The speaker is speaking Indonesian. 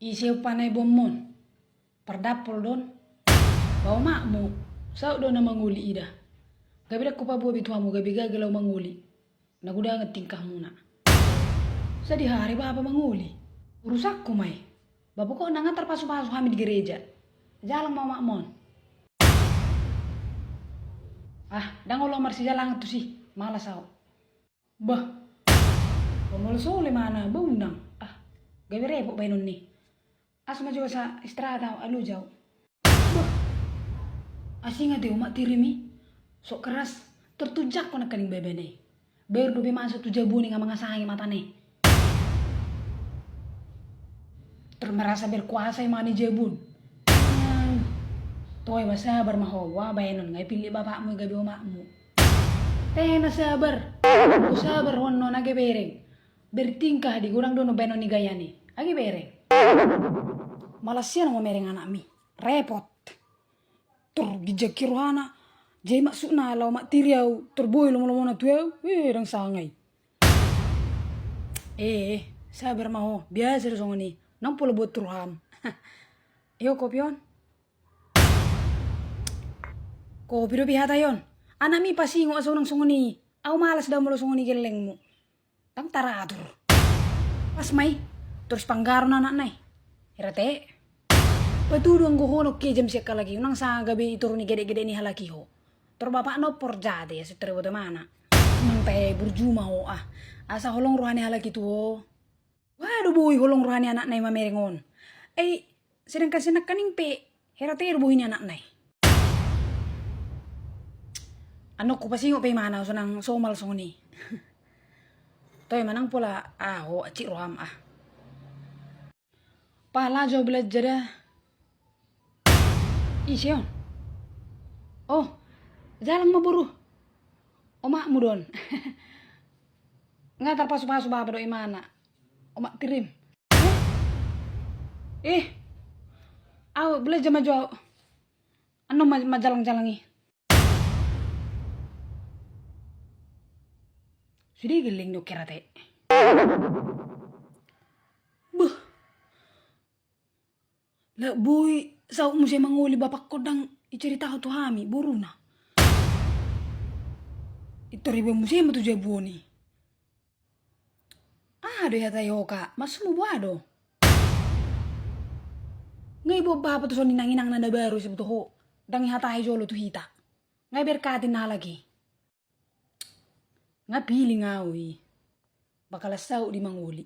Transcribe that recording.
Isiu panay bomon. Perdapol don. Bawa makmu. Sao do na manguli ida. Gabi dak kupa buah bituamu gabi gagal manguli. Naguda ngetingkah muna. Sa di hari bapa manguli. Urusakku mai. Bapak kok nanga terpasu-pasu kami di gereja. Jalan mau makmon. Dang lo marsi jalan tu sih. Malas sao. Bah. Pemul sole mana bundang. Gabi repot bainon nih. Asma juga sa istirahat alu jauh. Bah. Asinga deh umat tirimi. Sok keras tertujak ko nakaling bebe nih. Baru dobe masuk tu jabuni nga mga sangi mata nih. Termerasa berkuasa yang mani jabun. Toy masabar mahawa bainon ngai pilih bapakmu gabi umakmu. Tena sabar. Sabar honno nage bereng. Bertingkah di gurang dono bainon ni gaya nih. Agi bereng. Malas siya na mereng anak mi. Repot. Gijak kiruhana. Jay maksud na alaw mak tiriaw. Boy lomo-lomo na tuyaw. Dang sangay. Sabar maho. Biasa rin songo ni. Nang pula buat turuham. Iyo kopion. Kopi do pihata yon. Anak mi pasi ngo aso nang songo ni. Aku malas daw mo songo ni geleng mo. Tang taratur. Pas may. Terus panggaro na anak nai. Hirate. Patudo ang guhonok ke jam siya kalagi. Unang sa gabi ituro ni gede-gede ni halaki ho. Ter bapak no porjade ya setere mana. Nang teh berjuma ho asa holong rohani halaki tu ho. Waduh boy holong rohani anak nai mamerengon. Sedangkan sinak kaning pe. Hirate boy ni anak nai. Ano ko pasi ngo pe mana so nang somal so ni. Toy manang pula ho acik roham Pala jauh belajar dah. Sion. Oh, jalan mau buru. Omakmu don. Nggak terpasu-pasu bapa doi mana. Omak kirim. Aw belajar maju. Ano majalang-jalangi. Sudah geling do kerate. Lah boy, sao mo siya manguli bapak ko dang icerita to hami, buru na. Ito ribe mo siya matuja buni. Do ya tayo ka, mas mo buado. Ngay bo bapak to so ninang-inang na baru sa buto ho. Dang ihatay jolo to hita. Ngay berkatin na lagi. Nga pili nga uy. Bakalas sao di manguli.